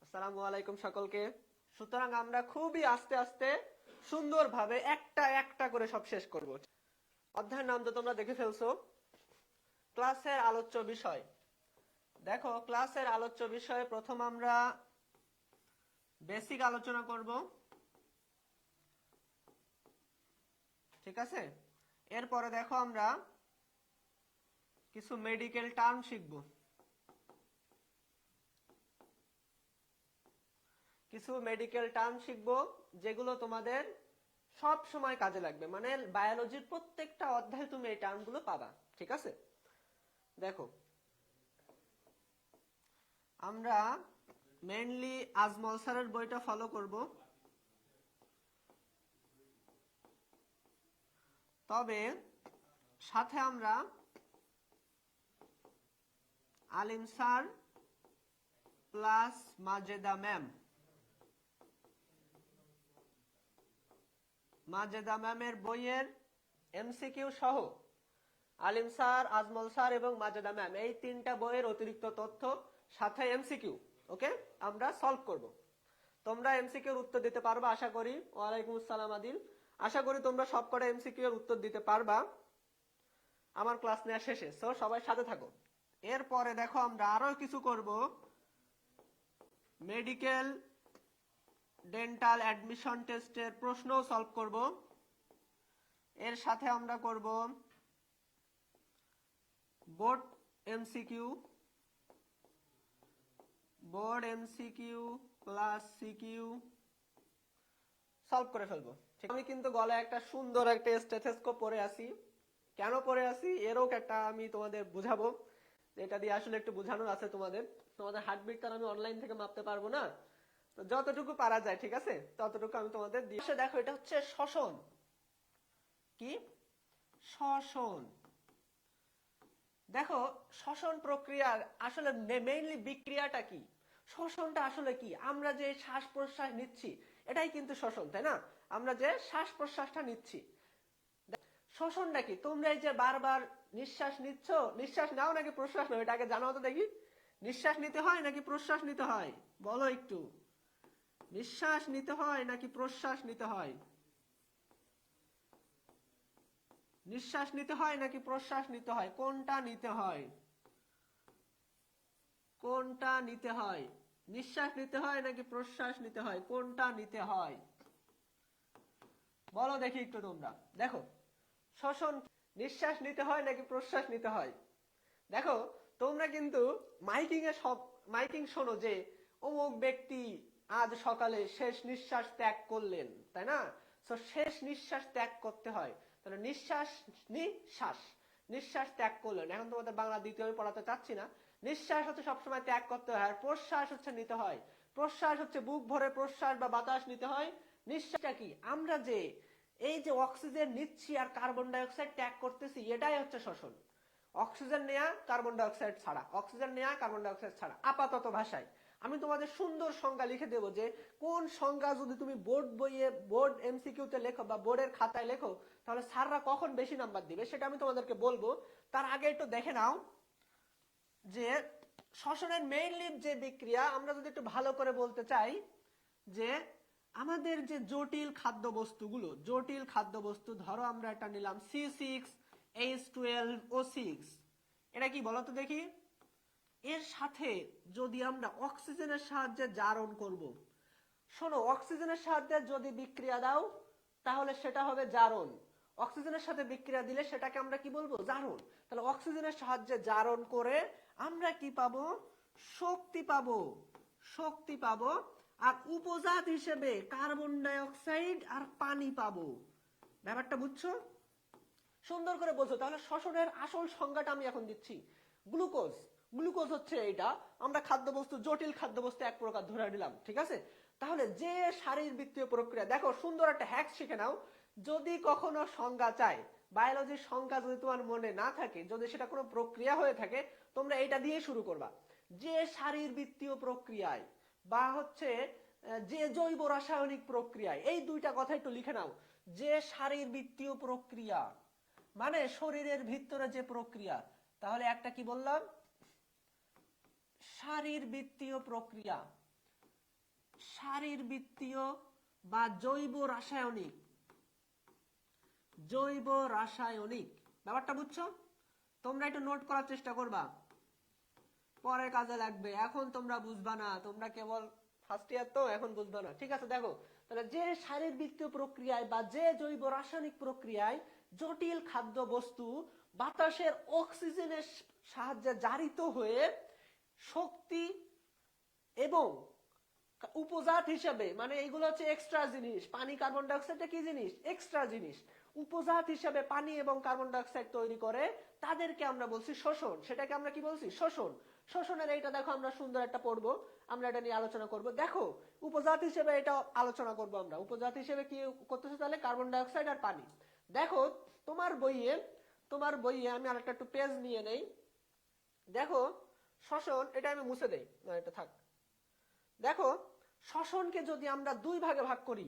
আসসালামু আলাইকুম সকলকে। সুতরাং আমরা খুবই আস্তে আস্তে সুন্দরভাবে একটা একটা করে সব শেষ করব। অধ্যায়ের নাম তো তোমরা দেখে ফেলছো, ক্লাসের আলোচ্য বিষয়। দেখো, ক্লাসের আলোচ্য বিষয়ে প্রথম আমরা বেসিক আলোচনা করব, ঠিক আছে? এরপরে দেখো আমরা কিছু মেডিকেল টার্ম শিখব, যেগুলো তোমাদের সব সময় কাজে লাগবে। মানে বায়োলজির প্রত্যেকটা অধ্যায়ে তুমি এই টার্মগুলো পাবা, ঠিক আছে? দেখো, আমরা মেইনলি আজমল স্যারের বইটা ফলো করব, তবে সাথে আমরা আলিম স্যার প্লাস মাজেদা ম্যামের বইয়ের এমসিকিউ সহ আলিম স্যার, আজমল স্যার এবং মাজেদা ম্যাম এই তিনটা বইয়ের অতিরিক্ত তথ্য সাথে এমসিকিউ, ওকে, আমরা সলভ করব। তোমরা এমসিকিউর উত্তর দিতে পারবা আশা করি। ওয়ালাইকুম আসসালাম আদিল। আশা করি তোমরা সবকটা এমসিকিউ এর উত্তর দিতে পারবা আমার ক্লাস নেওয়া শেষে। সো সবাই সাথে থাকো। এরপরে দেখো আমরা আরো কিছু করব, মেডিকেল ডেন্টাল অ্যাডমিশন টেস্টের প্রশ্ন সলভ করব। এর সাথে আমরা করব board MCQ plus CQ solve করে ফেলবো। ঠিক, আমি কিন্তু গলায় একটা সুন্দর একটা স্টেথোস্কোপ পরে আছি। কেন পরে আছি এরও একটা আমি তোমাদের বুঝাবো, এটা দিয়ে আসলে একটু বোঝানোর আছে তোমাদের। তোমাদের হার্টবিট তো আমি অনলাইন থেকে মাপতে পারবো না, তো যতটুকু পারা যায়, ঠিক আছে, ততটুকু আমি তোমাদের দিয়ে। দেখো, এটা হচ্ছে শ্বসন। কি? শ্বসন। দেখো, শ্বসন প্রক্রিয়ার আসলে মেইনলি বিক্রিয়াটা কি, শ্বসনটা আসলে কি? আমরা যে শ্বাস প্রশ্বাস নিচ্ছি এটাই কিন্তু শ্বসন, তাই না? আমরা যে শ্বাস প্রশ্বাসটা নিচ্ছি, শ্বসনটা কি? তোমরা এই যে বারবার নিঃশ্বাস নিচ্ছ, নিঃশ্বাস নাও নাকি প্রশ্বাস নাও, এটা আগে জানাও তো দেখি। নিঃশ্বাস নিতে হয় নাকি প্রশ্বাস নিতে হয়? বলো একটু। নিঃশ্বাস নিতে হয় নাকি প্রশ্বাস নিতে হয়? নিঃশ্বাস নিতে হয় নাকি প্রশ্বাস নিতে হয়? কোনটা নিতে হয়? কোনটা নিতে হয়? নিঃশ্বাস নিতে হয় নাকি প্রশ্বাস নিতে হয়? কোনটা নিতে হয় বলো দেখি একটু তোমরা। দেখো, শ্বসন নিঃশ্বাস নিতে হয় নাকি প্রশ্বাস নিতে হয়? দেখো, তোমরা কিন্তু মাইকিং শোনো যে অমুক ব্যক্তি আজ সকালে শেষ নিঃশ্বাস ত্যাগ করলেন, তাই না? তো শেষ নিঃশ্বাস ত্যাগ করতে হয়, তাহলে নিঃশ্বাস ত্যাগ করলেন। এখন তোমাদের বাংলা দ্বিতীয় আমি পড়াতে চাচ্ছি না। নিঃশ্বাস হচ্ছে সবসময় ত্যাগ করতে হয়, আর প্রশ্বাস হচ্ছে নিতে হয়। প্রশ্বাস হচ্ছে বুক ভরে প্রশ্বাস বা বাতাস নিতে হয়। নিঃশ্বাসটা কি? আমরা যে এই যে অক্সিজেন নিচ্ছি আর কার্বন ডাই অক্সাইড ত্যাগ করতেছি, এটাই হচ্ছে শ্বসন। অক্সিজেন নেয়া কার্বন ডাই অক্সাইড ছাড়া আপাতত ভাষায় আমি তোমাদের সুন্দর সংজ্ঞা লিখে দেবো, যে কোন সংজ্ঞা যদি তুমি বোর্ড এমসিকিউতে লেখো বা বোর্ডের খাতায় লেখো, তাহলে স্যাররা কখন বেশি নাম্বার দিবে সেটা আমি তোমাদেরকে বলবো। তার আগে একটু দেখে নাও যে শ্বসনের মেইনলি যে বিক্রিয়া, আমরা যদি একটু ভালো করে বলতে চাই, যে আমাদের যে জটিল খাদ্যবস্তু, ধরো আমরা এটা নিলাম C6H12O6, এটা কি বলতো দেখি? এর সাথে যদি আমরা অক্সিজেনের সাহায্যে জারণ করব, শোনো, অক্সিজেনের সাহায্যে যদি বিক্রিয়া দাও তাহলে সেটা হবে জারণ। অক্সিজেনের সাথে বিক্রিয়া দিলে সেটাকে আমরা কি বলবো? জারণ। তাহলে অক্সিজেনের সাহায্যে জারণ করে আমরা কি পাবো? শক্তি পাবো। আর উপজাত হিসেবে কার্বন ডাই অক্সাইড আর পানি পাবো। ব্যাপারটা বুঝছো? সুন্দর করে বোঝো। তাহলে শ্বসনের আসল সংজ্ঞাটা আমি এখন দিচ্ছি। গ্লুকোজ হচ্ছে এইটা। আমরা জটিল খাদ্যবস্তু এক প্রকার ধরে নিলাম, ঠিক আছে? তাহলে যে শারীরবৃত্তীয় প্রক্রিয়া, দেখো সুন্দর একটা হ্যাক শিখে নাও। যদি কখনো সংজ্ঞা চাই, বায়োলজির সংজ্ঞা যদি তোমার মনে না থাকে, যদি সেটা কোনো প্রক্রিয়া হয়ে থাকে, তোমরা এইটা দিয়ে শুরু করবা। যে শারীরবৃত্তীয় প্রক্রিয়ায় বা হচ্ছে যে জৈব রাসায়নিক প্রক্রিয়ায়, এই দুইটা কথা একটু লিখে নাও। যে শারীরবৃত্তীয় প্রক্রিয়া মানে শরীরের ভিতরে যে প্রক্রিয়া, তাহলে একটা কি বললাম? শারীরবৃত্তীয় প্রক্রিয়া। শারীরবৃত্তীয় বা জৈব রাসায়নিক, জৈব রাসায়নিক। ব্যাপারটা বুঝছো? তোমরা একটু নোট করার চেষ্টা করবা, পরে কাজে লাগবে। এখন তোমরা বুঝবা না, তোমরা কেবল ফার্স্ট ইয়ার তো, এখন বুঝবা না। ঠিক আছে, দেখো তাহলে যে শারীরবৃত্তীয় প্রক্রিয়ায় বা যে জৈব রাসায়নিক প্রক্রিয়ায় জটিল খাদ্য বস্তু বাতাসের অক্সিজেনের সাহায্যে জারিত হয়ে শক্তি এবং উপজাত হিসেবে, মানে এইগুলো হচ্ছে এক্সট্রা জিনিস। পানি, কার্বন ডাইঅক্সাইডটা কি জিনিস? এক্সট্রা জিনিস। উপজাত হিসেবে পানি এবং কার্বন ডাইঅক্সাইড তৈরি করে, তাদেরকে আমরা বলছি শোষণ। সেটাকে আমরা কি বলছি? শোষণ। শোষণের এইটা দেখো আমরা সুন্দর একটা পড়বো, আমরা এটা নিয়ে আলোচনা করব। দেখো উপজাত হিসেবে এটা আলোচনা করব আমরা। উপজাত হিসেবে কি করতেছে তাহলে? কার্বন ডাইঅক্সাইড আর পানি। দেখো তোমার বইয়ে আমি আরেকটা একটু পেজ নিয়ে নেই। দেখো শ্বসন, এটা আমি মুছে দেই না, এটা থাক। দেখো শ্বসনকে যদি আমরা দুই ভাগে ভাগ করি,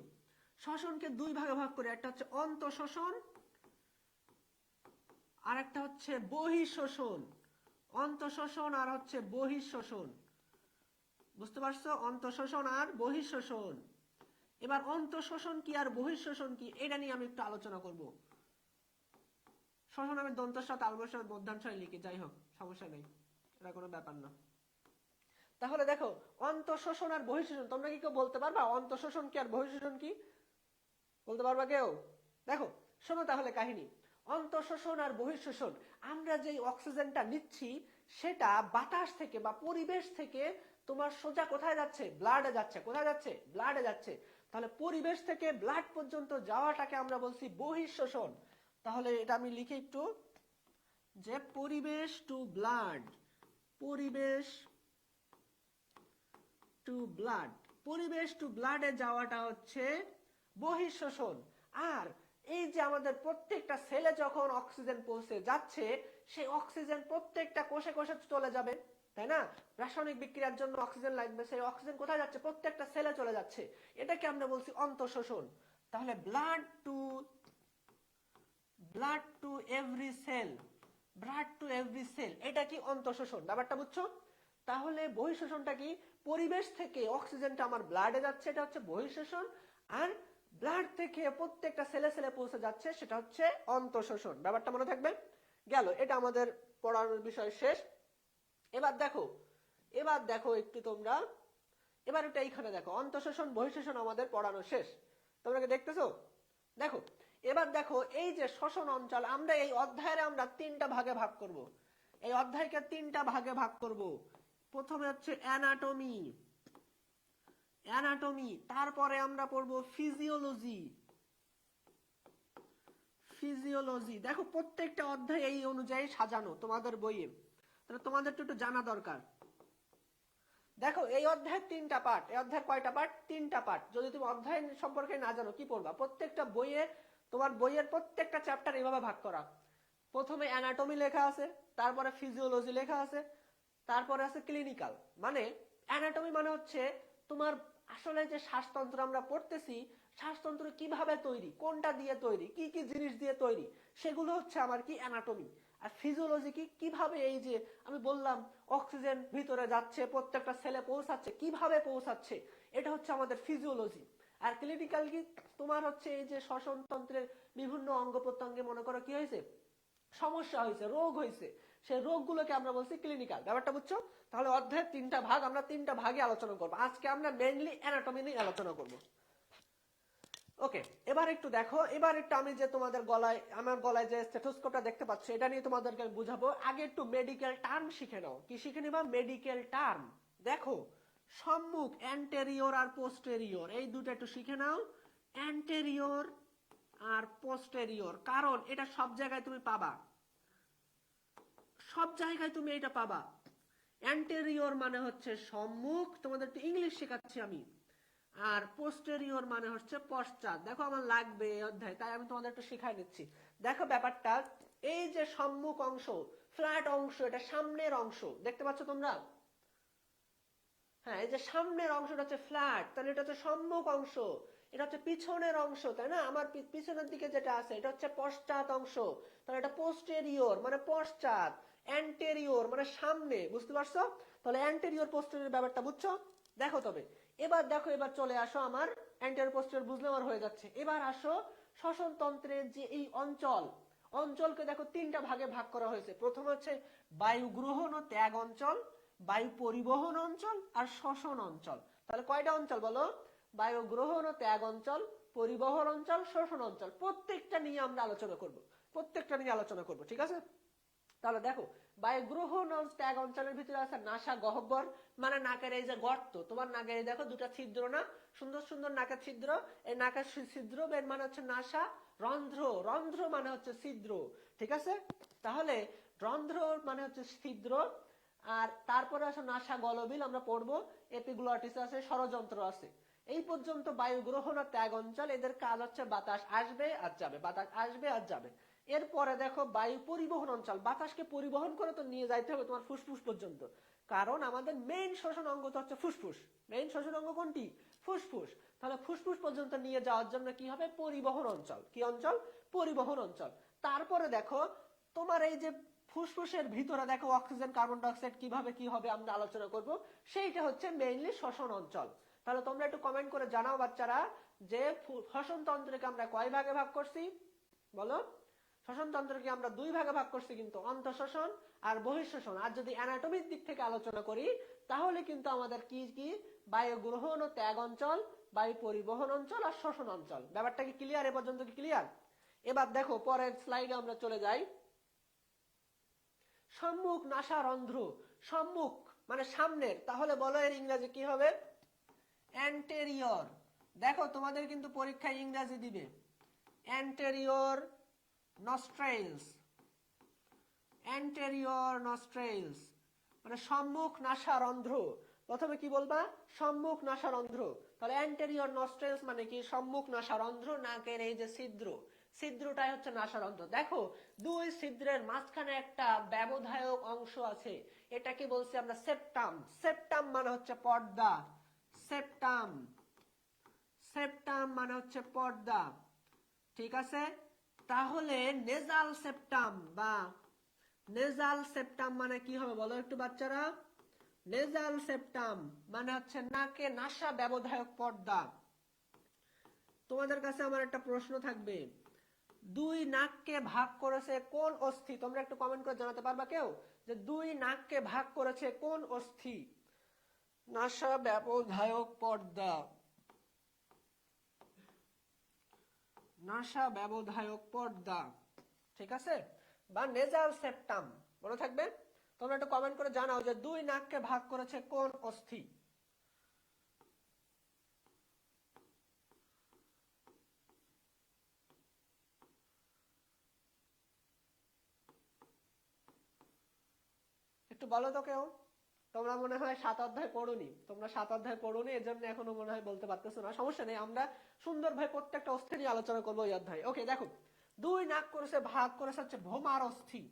একটা হচ্ছে অন্তঃশোষণ আর একটা হচ্ছে বহিঃশোষণ। অন্তঃশোষণ আর হচ্ছে বহিঃশোষণ, বুঝতে পারছো? অন্তঃশোষণ আর বহিঃশোষণ। এবার অন্তঃশোষণ কি আর বহিঃশোষণ কি, এটা নিয়ে আমি একটু আলোচনা করব। শোষণ আমি দন্তস্ব তালবস্ব মধ্যাংশয় লিখি, যাই হোক সমস্যা নেই, এটা কোনো ব্যাপার না। তাহলে দেখো অন্তঃশোষণ আর বহিঃশোষণ, তোমরা কি কেউ বলতে পারবা অন্তঃশোষণ কি আর বহিঃশোষণ কি? বলতে পারবা কেউ? দেখো শোনো তাহলে কাহিনী। অন্তঃশোষণ আর বহিঃশোষণ, আমরা যে অক্সিজেনটা নিচ্ছি সেটা বাতাস থেকে বা পরিবেশ থেকে তোমার সোজা কোথায় যাচ্ছে? ব্লাডে যাচ্ছে। কোথায় যাচ্ছে? ব্লাডে যাচ্ছে। তাহলে পরিবেশ থেকে ব্লাড পর্যন্ত যাওয়াটাকে আমরা বলছি বহিঃশোষণ। তাহলে এটা আমি লিখি একটু, যে পরিবেশ টু ব্লাড, পরিবেশ টু ব্লাড, পরিবেশ টু ব্লাডে যাওয়াটা হচ্ছে বহিঃশোষণ। আর এই যে আমাদের প্রত্যেকটা সেলে যখন অক্সিজেন পৌঁছে যাচ্ছে, সেই অক্সিজেন প্রত্যেকটা কোষে কোষে চলে যাবে, তাই না? রাসায়নিক বিক্রিয়ার জন্য অক্সিজেন লাগবে, সেই অক্সিজেন কোথায় যাচ্ছে? প্রত্যেকটা সেলে চলে যাচ্ছে। এটাকে আমরা বলছি অন্তঃশোষণ। তাহলে ব্লাড টু এভরি সেল, এটা কি? অন্তঃশোষণ। ব্যাপারটা বুঝছো? তাহলে বহিঃশোষণটা কি? পরিবেশ থেকে অক্সিজেনটা আমার ব্লাডে যাচ্ছে, এটা হচ্ছে বহিঃশোষণ। আর ব্লাড থেকে প্রত্যেকটা সেলে সেলে পৌঁছে যাচ্ছে, সেটা হচ্ছে অন্তঃশোষণ। ব্যাপারটা মনে থাকবে? গেল, এটা আমাদের পড়ানোর বিষয় শেষ। এবার দেখো একটু তোমরা, এবার এটা এইখানে দেখো, অন্তঃশোষণ বহিঃশোষণ আমাদের পড়ানো শেষ। তোমরা কি দেখতেছো? দেখো এবার দেখো, এই যে শ্বসন অঞ্চল, আমরা এই অধ্যায়ে আমরা তিনটা ভাগে ভাগ করব। এই অধ্যায়কে তিনটা ভাগে ভাগ করব। প্রথমে হচ্ছে অ্যানাটমি, তারপরে আমরা পড়ব ফিজিওলজি। দেখো প্রত্যেকটা অধ্যায় এই অনুযায়ী সাজানো তোমাদের বইয়ে, তাহলে তোমাদের একটু জানা দরকার। দেখো এই অধ্যায়ের তিনটা পার্ট। এই অধ্যায়ের কয়টা পার্ট? তিনটা পার্ট। যদি তুমি অধ্যায় সম্পর্কে না জানো কি পড়বা? প্রত্যেকটা বইয়ে, তোমার বইয়ের প্রত্যেকটা চ্যাপ্টার এইভাবে ভাগ করা। প্রথমে অ্যানাটমি লেখা আছে, তারপরে ফিজিওলজি লেখা আছে, তারপরে আছে ক্লিনিক্যাল। মানে অ্যানাটমি মানে হচ্ছে তোমার আসলে যে শ্বাসতন্ত্র আমরা পড়তেছি, শ্বাসতন্ত্র কিভাবে তৈরি, কোনটা দিয়ে তৈরি, কি কি জিনিস দিয়ে তৈরি, সেগুলো হচ্ছে আমার কি? অ্যানাটমি। আর ফিজিওলজি কি? কিভাবে এই যে আমি বললাম অক্সিজেন ভিতরে যাচ্ছে, প্রত্যেকটা সেলে পৌঁছাচ্ছে, কিভাবে পৌঁছাচ্ছে, এটা হচ্ছে আমাদের ফিজিওলজি। আর ক্লিনিক্যাল কি? তোমার হচ্ছে এই যে শ্বসন তন্ত্রের বিভিন্ন অঙ্গ প্রত্যঙ্গে মনে করো কি হয়েছে, সমস্যা হয়েছে, রোগ হয়েছে, সেই রোগগুলোকে আমরা বলছি ক্লিনিক্যাল। ব্যাপারটা বুঝছো? তাহলে অধ্যায়ের তিনটা ভাগ, আমরা তিনটা ভাগে আলোচনা করবো। আজকে আমরা মেইনলি অ্যানাটমি নিয়ে আলোচনা করব। ওকে, এবার একটু দেখো, এবার একটু আমি যে তোমাদের গলায়, আমার গলায় যে স্টেথোস্কোপটা দেখতে পাচ্ছ, এটা নিয়ে তোমাদেরকে বুঝাবো। আগে একটু মেডিকেল টার্ম শিখে নাও। কি শিখে নিবা? Medical term. দেখো সম্মুখ, অ্যান্টেরিয়র আর পোস্টেরিয়র, এই দুটো একটু শিখে নাও। অ্যান্টেরিয়র আর পোস্টেরিয়র, কারণ এটা সব জায়গায় তুমি পাবা, সব জায়গায় তুমি এটা পাবা। অ্যান্টেরিয়র মানে হচ্ছে সম্মুখ, তোমাদের একটু ইংলিশ শেখাচ্ছি আমি। আর পোস্টেরিয়র মানে হচ্ছে পশ্চাৎ। দেখো আমার লাগবে এই অধ্যায়, তাই আমি তোমাদের একটু শেখাই নিচ্ছি। দেখো ব্যাপারটা, এই যে সম্মুখ অংশ, ফ্ল্যাট অংশ, এটা সামনের অংশ, দেখতে পাচ্ছ তোমরা? হ্যাঁ, এই যে সামনের অংশটা হচ্ছে ফ্ল্যাট, তাহলে এটা হচ্ছে সম্মুখ অংশ। এটা হচ্ছে পিছনের অংশ, তাই না? আমার পিছনের দিকে যেটা আছে এটা হচ্ছে পশ্চাৎ অংশ, তাহলে এটা পোস্টেরিয়র মানে পশ্চাৎ। অ্যান্টেরিয়র মানে সামনে, বুঝতে পারছো? তাহলে অ্যান্টেরিয়র পোস্টেরিয়র ব্যাপারটা বুঝছো? দেখো তবে এবার দেখো, এবার চলে আসো, আমার অ্যান্টেরিয়র পোস্টেরিয়র বুঝলে আমার হয়ে যাচ্ছে। এবার আসো শ্বসন তন্ত্রের যে এই অঞ্চলকে দেখো তিনটা ভাগে ভাগ করা হয়েছে। প্রথম হচ্ছে বায়ু গ্রহণ ও ত্যাগ অঞ্চল, বায়ু পরিবহন অঞ্চল আর শ্বসন অঞ্চল। তাহলে কয়টা অঞ্চল বলো? বায়ু গ্রহণ ও ত্যাগ অঞ্চল, পরিবহন অঞ্চল, শোষণ অঞ্চল। প্রত্যেকটা নিয়ে আমরা আলোচনা করব, ঠিক আছে? তাহলে দেখো, বায়ু গ্রহণ ও ত্যাগ অঞ্চলের ভিতরে আছে নাসা গহ্বর, মানে নাকের এই যে গর্ত, তোমার নাকের দেখো দুটা ছিদ্র না, সুন্দর সুন্দর নাকের ছিদ্র, এই নাকের ছিদ্র এর মানে হচ্ছে নাসা। রন্ধ্র মানে হচ্ছে ছিদ্র, ঠিক আছে? তাহলে রন্ধ্র মানে হচ্ছে ছিদ্র। আর তারপরে আসে নাসা গলবিল, আমরা পড়বো। এপিগ্লটিস আছে, ষড়যন্ত্র আছে। এই পর্যন্ত বায়ু গ্রহণ ও ত্যাগ অঞ্চল, এদের কাজ হচ্ছে বাতাস আসবে আর যাবে। এরপরে দেখো বায়ু পরিবহন অঞ্চল, বাতাসকে পরিবহন করে তো নিয়ে যাইতে হবে তোমার ফুসফুস পর্যন্ত, কারণ আমাদের মেইন শ্বসন অঙ্গ তো হচ্ছে ফুসফুস। মেইন শ্বসন অঙ্গ কোনটি? ফুসফুস। তাহলে ফুসফুস পর্যন্ত নিয়ে যাওয়ার জন্য কি হবে? পরিবহন অঞ্চল। কি অঞ্চল? পরিবহন অঞ্চল। তারপরে দেখো তোমার এই যে ফুসফুসের ভিতরে দেখো অক্সিজেন কার্বন ডাইঅক্সাইড কিভাবে কি হবে আমরা আলোচনা করব, সেইটা হচ্ছে মেইনলি শ্বসন অঞ্চল। তাহলে তোমরা একটু কমেন্ট করে জানাও বাচ্চারা যে শ্বসন তন্ত্রকে আমরা কয় ভাগে ভাগ করছি বলো? শ্বসন তন্ত্রকে আমরা দুই ভাগে ভাগ করছি, কিন্তু অন্তঃশ্বসন আর বহিঃশ্বসন। আর যদি অ্যানাটমির দিক থেকে আলোচনা করি তাহলে কিন্তু আমাদের কি কি? বায়ু গ্রহণ ও ত্যাগ অঞ্চল, বায়ু পরিবহন অঞ্চল আর শ্বসন অঞ্চল। ব্যাপারটা কি ক্লিয়ার? এ পর্যন্ত কি ক্লিয়ার? এবার দেখো পরের স্লাইডে আমরা চলে যাই। সম্মুখ নাসারন্ধ্র, সম্মুখ মানে সামনের, তাহলে বলো এর ইংরেজি কি হবে? অ্যান্টেরিয়র। দেখো তোমাদের কিন্তু পরীক্ষায় ইংরেজি দিবে অ্যান্টেরিয়র নস্ট্রেলস, অ্যান্টেরিয়র নস্ট্রেলস মানে সম্মুখ নাসারন্ধ্র। প্রথমে কি বলবা? সম্মুখ নাসারন্ধ্র। তাহলে অ্যান্টেরিয়র নস্ট্রেলস মানে কি? সম্মুখ নাসারন্ধ্র, নাকের এই যে ছিদ্রটাই হচ্ছে নাসারন্ধ্র। দেখো দুই ছিদ্রের মাঝখানে একটা ব্যবধায়ক অংশ আছে, এটাকে বলছি আমরা সেপ্টাম। সেপ্টাম মানে হচ্ছে পর্দা, সেপ্টাম মানে হচ্ছে পর্দা, ঠিক আছে? তাহলে নেজাল সেপ্টাম মানে কি হবে বলো একটু বাচ্চারা? নেজাল সেপ্টাম মানে হচ্ছে নাকে নাসা ব্যবধায়ক পর্দা। তোমাদের কাছে আমার একটা প্রশ্ন থাকবে, দুই নাককে ভাগ করেছে কোন অস্থি? তোমরা একটু কমেন্ট করে জানাতে পারবা কেউ যে দুই নাককে ভাগ করেছে কোন অস্থি? নাসা ব্যবধায়ক পর্দা, নাসা ব্যবধায়ক পর্দা, ঠিক আছে? বা নেজাল সেপ্টাম, মনে থাকবে? তোমরা একটু কমেন্ট করে জানাও যে দুই নাককে ভাগ করেছে কোন অস্থি? একটু বলো তো কেউ। তোমরা মনে হয় 7 অধ্যায় পড়োনি, এজন্য এখনো মনে হয় বলতে পারতেছো না। সমস্যা নেই, আমরা সুন্দরভাবে প্রত্যেকটা অস্থি নিয়ে আলোচনা করবো এই অধ্যায়ে। ওকে, দেখো দুই নাক করেছে, ভাগ করেছে হচ্ছে ভোমার অস্থি।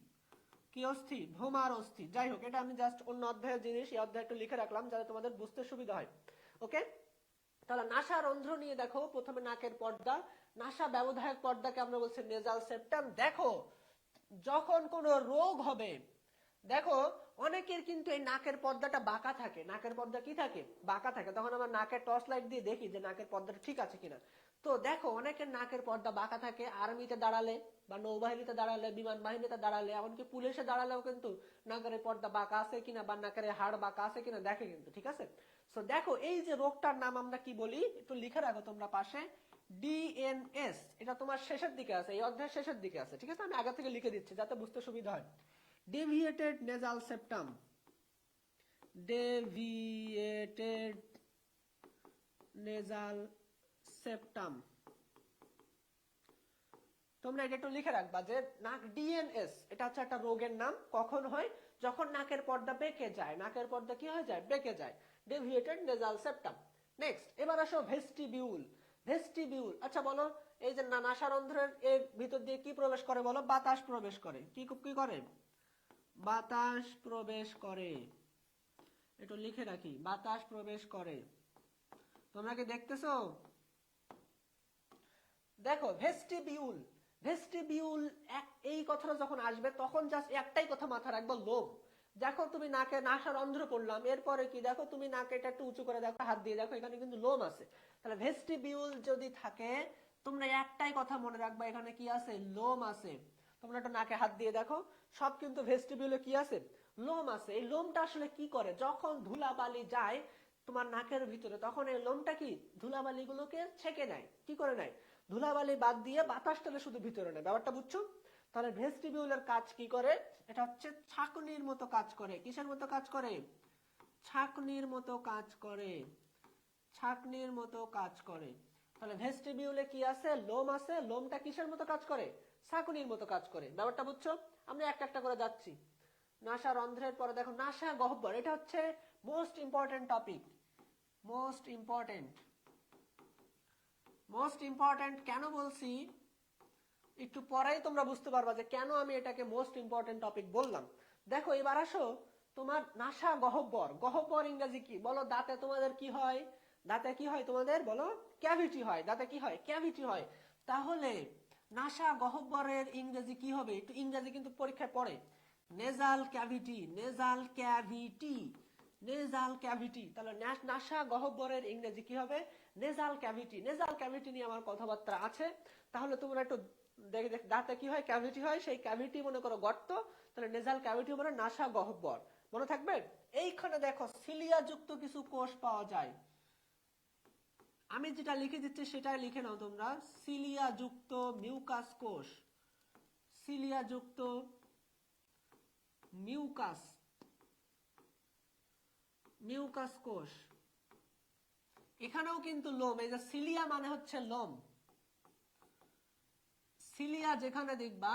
কি অস্থি? ভোমার অস্থি। যাই হোক, এটা আমি জাস্ট অন্য অধ্যায়ের জিনিস, এই অধ্যায় একটু লিখে রাখলাম যাতে তোমাদের বুঝতে সুবিধা হয়। ওকে, তাহলে নাসা রন্ধ্র নিয়ে দেখো, প্রথমে নাকের পর্দা, নাসা ব্যবধায়ক পর্দাকে আমরা বলছি নেজাল সেপ্টাম। দেখো যখন কোনো রোগ হবে, দেখো অনেকের কিন্তু এই নাকের পর্দাটা বাঁকা থাকে, নাকের পর্দা কি থাকে? বাঁকা থাকে। তখন আমরা নাকের টর্চ লাইট দিয়ে দেখি যে নাকের পর্দাটা ঠিক আছে কিনা। তো দেখো অনেকের নাকের পর্দা বাঁকা থাকে, আর্মিতে দাঁড়ালে বা নৌবাহিনীতে দাঁড়ালে, বিমান বাহিনীতে দাঁড়ালে, এমনকি পুলিশে দাঁড়ালেও কিন্তু নাকের পর্দা বাঁকা আছে কিনা বা নাকের হাড় বাঁকা আছে কিনা দেখে কিন্তু, ঠিক আছে? সো দেখো এই যে রোগটার নাম আমরা কি বলি, একটু লিখে রাখো তোমরা পাশে, ডিএনএস। এটা তোমার শেষের দিকে আছে, এই অধ্যায়ের শেষের দিকে আছে, ঠিক আছে? আমি আগে থেকে লিখে দিচ্ছি যাতে বুঝতে সুবিধা হয়। deviated nasal septum, deviated nasal septum। তোমরা এটা একটু লিখে রাখবা যে নাক ডিএনএস, এটা হচ্ছে একটা রোগের নাম। কখন হয়? যখন নাকের পর্দা বেঁকে যায়। নাকের পর্দা কি হয়ে যায়? বেঁকে যায়। Deviated nasal septum. নেক্সট, এবার আসো ভেস্টিবিউল। ভেস্টিবিউল, আচ্ছা বলো, এই যে নাসারন্ধ্রের এর ভিতর দিয়ে কি প্রবেশ করে বলো? বাতাস প্রবেশ করে। কি কি করে? বাতাস প্রবেশ করে। একটু লিখে রাখি, বাতাস প্রবেশ করে। তোমরা কি দেখতেছো? দেখো ভেস্টিবিউল, ভেস্টিবিউল এই কথাটা যখন আসবে তখন জাস্ট একটাই কথা মাথা রাখবো, লোম। দেখো তুমি নাকে নাসারন্ধ্র পড়লাম, এরপরে কি দেখো তুমি নাকে এটা একটু উঁচু করে দেখো, হাত দিয়ে দেখো, এখানে কিন্তু লোম আছে। তাহলে ভেস্টিবিউল যদি থাকে, তোমরা একটাই কথা মনে রাখবা, এখানে কি আছে? লোম আছে। তোমরা একটু নাকে হাত দিয়ে দেখো, সব কিন্তু ভেস্টিবিউলে কি আছে? লোম আছে। এই লোমটা আসলে কি করে? যখন ধুলাবালি যায় তোমার নাকের ভিতরে, তখন এই লোমটা কি ধুলাবালি গুলোকে ছেঁকে নেয়। কি করে নেয়? ধুলাবালি বাদ দিয়ে বাতাসটাকে শুধু ভিতরে নেয়। ব্যাপারটা বুঝছো? তাহলে ভেস্টিবিউলের কাজ কি করে? এটা হচ্ছে ছাঁকনির মতো কাজ করে। কিসের মতো কাজ করে? ছাঁকনির মতো কাজ করে। ছাঁকনির মতো কাজ করে। তাহলে ভেস্টিবিউলে কি আছে? লোম আছে। লোমটা কিসের মতো কাজ করে? ছাঁকনির মতো কাজ করে। ব্যাপারটা বুঝছো? আমরা একটা একটা করে যাচ্ছি। নাসা রন্ধ্রের পরে দেখো নাসা গহ্বর, এটা হচ্ছে most important topic. Most important. Most important কেন বলছি একটু পরেই তোমরা বুঝতে পারবা যে কেন আমি এটাকে মোস্ট ইম্পর্টেন্ট টপিক বললাম। দেখো এবার আসো তোমার নাসা গহ্বর। গহ্বর ইংরেজি কি বলো? দাঁতে তোমাদের কি হয়? দাঁতে কি হয় তোমাদের? বলো। ক্যাভিটি হয়। দাঁতে কি হয়? ক্যাভিটি হয়। তাহলে নাসা গহ্বরের ইংরেজি কি হবে? একটু ইংরেজি কিন্তু পরীক্ষায় পড়ে। Nasal cavity. Nasal cavity. Nasal cavity. তাহলে নাসা গহ্বরের ইংরেজি কি হবে? Nasal cavity. নেজাল ক্যাভিটি নিয়ে আমার কথাবার্তা আছে, তাহলে তোমরা একটু দেখে দাঁতে কি হয়? ক্যাভিটি হয়। সেই ক্যাভিটি মনে করো গর্ত, তাহলে নেজাল ক্যাভিটি মানে নাসা গহ্বর। মনে থাকবে? এইখানে দেখো সিলিয়া যুক্ত কিছু কোষ পাওয়া যায়। আমি যেটা লিখে দিচ্ছি সেটাই লিখে নাও তোমরা। সিলিয়া যুক্ত মিউকাস কোষ। সিলিয়া যুক্ত মিউকাস। মিউকাস কোষ। এখানেও কিন্তু লোম। এই যে সিলিয়া মানে হচ্ছে লোম। সিলিয়া যেখানে দেখবা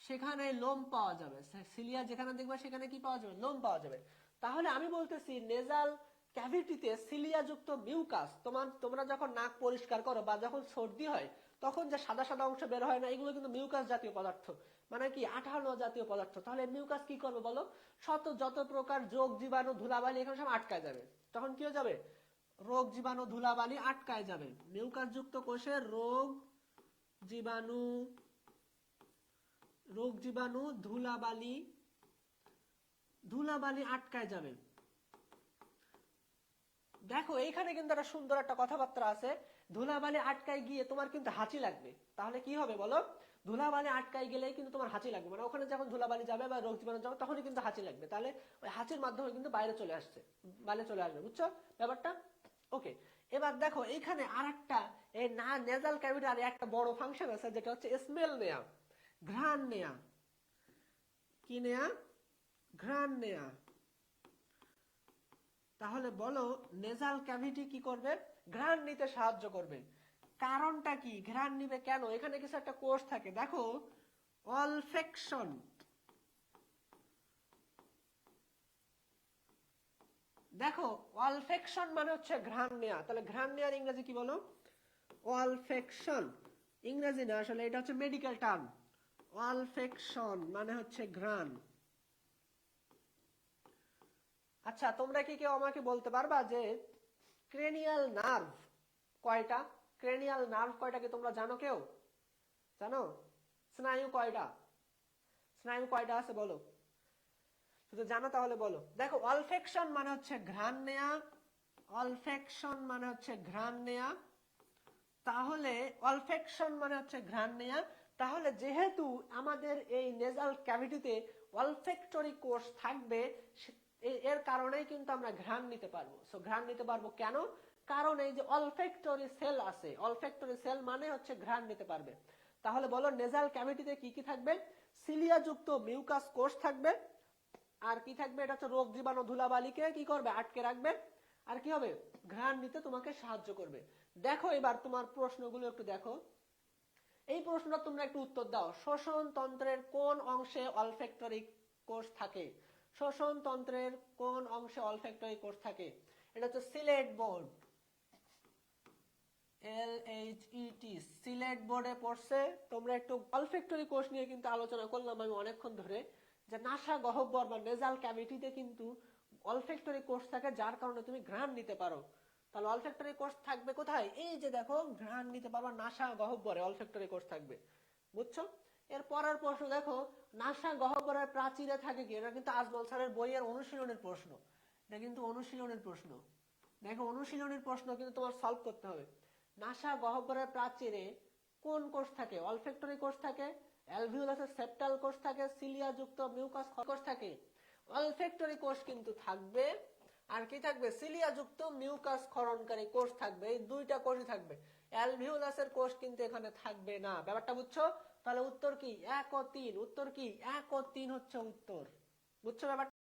সেখানে লোম পাওয়া যাবে। সিলিয়া যেখানে দেখবা সেখানে কি পাওয়া যাবে? লোম পাওয়া যাবে। তাহলে আমি বলতেছি নেজাল ক্যাভিটিতে সিলিয়া যুক্ত মিউকাস। তোমরা যখন নাক পরিষ্কার করো বা যখন সর্দি হয় তখন যে সাদা সাদা অংশ বের হয় না, এগুলো কিন্তু মিউকাস জাতীয় পদার্থ, মানে কি আঠালো জাতীয় পদার্থ। তাহলে মিউকাস কি করবে বলো? যত প্রকার রোগ জীবাণু ধুলাবালি এখানে সব আটকায় যাবে। তখন কি হয়ে যাবে? রোগ জীবাণু ধুলাবালি আটকায় যাবে। মিউকাস যুক্ত কোষের জীবাণু রোগ জীবাণু ধুলাবালি আটকায় যাবে। দেখো এইখানে কিন্তু একটা সুন্দর একটা কথাবার্তা আছে। ধুলাবালি আটকায় গিয়ে তোমার কিন্তু হাঁচি লাগবে। তাহলে কি হবে বলো? ধুলাবালি আটকায় গেলেই কিন্তু তোমার হাঁচি লাগবে, মানে ওখানে যখন ধুলাবালি যাবে বা রোগ জীবাণু যাবে তখনই কিন্তু হাঁচি লাগবে। তাহলে ওই হাঁচির মাধ্যমে কিন্তু বাইরে চলে আসবে। বুঝছো ব্যাপারটা? ওকে। এবার দেখো এইখানে আরেকটা এই নেজাল ক্যাভিটির একটা বড় ফাংশন আছে, যেটা হচ্ছে স্মেল নেয়া, ঘ্রাণ নেয়া। কি নেয়া? ঘ্রাণ নেয়া। তাহলে বলো নেজাল ক্যাভিটি কি করবে? ঘ্রাণ নিতে সাহায্য করবে। কারণটা কি? ঘ্রাণ নিবে কেন? এখানে কিছু একটা কোষ থাকে দেখো, অলফেকশন। দেখো অলফেকশন মানে হচ্ছে ঘ্রাণ নেয়া। তাহলে ঘ্রাণ নেয়ার ইংরেজি কি বলো? অলফেকশন। ইংরেজি না, আসলে এটা হচ্ছে মেডিকেল টার্ম। অলফেকশন মানে হচ্ছে ঘ্রাণ। আচ্ছা তোমরা কি কেউ আমাকে বলতে পারবা যে ক্রেনিয়াল নার্ভ কয়টা? ক্রেনিয়াল নার্ভ কয়টা কি তোমরা জানো? কেউ জানো? স্নায়ু কয়টা? স্নায়ু কয়টা আছে বলো? যদি জানো তাহলে বলো। দেখো অলফেকশন মানে হচ্ছে ঘ্রাণ নেয়া। অলফেকশন মানে হচ্ছে ঘ্রাণ নেয়া। তাহলে অলফেকশন মানে হচ্ছে ঘ্রাণ নেয়া। তাহলে যেহেতু আমাদের এই নেজাল ক্যাভিটিতে অলফেক্টরি কোষ থাকবে, এর কারণেই কিন্তু আমরা ঘ্রাণ নিতে পারবো। সো ঘ্রাণ নিতে পারবো কেন? কারণ এই যে অলফেক্টরি সেল আছে। অলফেক্টরি সেল মানে হচ্ছে ঘ্রাণ নিতে পারবে। তাহলে বলো নেজাল ক্যাভিটিতে কি কি থাকবে? সিলিয়া যুক্ত মিউকাস কোষ থাকবে। আর কি থাকবে? এটা হচ্ছে রোগ জীবাণু ধুলাবালিকে কি করবে? আটকে রাখবে। আর কি হবে? ঘ্রাণ নিতে তোমাকে সাহায্য করবে। দেখো এবার তোমার প্রশ্নগুলো একটু দেখো। এই প্রশ্নটা তোমরা একটু উত্তর দাও। শ্বসন তন্ত্রের কোন অংশে অলফ্যাক্টরি কোষ থাকে? শ্বসন তন্ত্রের কোন অংশে অলফ্যাক্টরি কোষ থাকে? এটা হচ্ছে সিলেট বোর্ড। LHET সিলেট বোর্ডে পড়ছে। তোমরা একটু অলফ্যাক্টরি কোষ নিয়ে কিন্তু আলোচনা করলাম আমি অনেকক্ষণ ধরে, যে নাসা গহ্বর বা নেজাল ক্যাভিটিতে কিন্তু অলফ্যাক্টরি কোষ থাকে, যার কারণে তুমি ঘ্রাণ নিতে পারো। তাহলে অলফ্যাক্টরি কোষ থাকবে কোথায়? এই যে দেখো ঘ্রাণ নিতে পারবা নাসা গহ্বরে অলফ্যাক্টরি কোষ থাকবে। বুঝছো? এর পরের প্রশ্ন দেখো, নাসা গহ্বরের প্রাচীরে থাকে কি? এটা কিন্তু আজমল স্যারের বইয়ের অনুশীলনের প্রশ্ন। এটা কিন্তু অনুশীলনের প্রশ্ন। দেখো অনুশীলনের প্রশ্ন কিন্তু তোমার সলভ করতে হবে। নাসা গহ্বরের প্রাচীরে কোন কোষ থাকে? অলফ্যাক্টরি কোষ থাকে, অ্যালভিওলাসের সেপ্টাল কোষ থাকে, সিলিয়া যুক্ত মিউকাস কোষ থাকে। অলফ্যাক্টরি কোষ কিন্তু থাকবে, আর কি থাকবে? সিলিয়া যুক্ত মিউকাস ক্ষরণকারী কোষ থাকবে। এই দুইটা কোষই থাকবে। অ্যালভিওলাসের কোষ কিন্তু এখানে থাকবে না। ব্যাপারটা বুঝছো? তাহলে উত্তর কি? 1 ও 3। উত্তর কি? 1 ও 3 হচ্ছে উত্তর। বুঝছো ব্যাপারটা?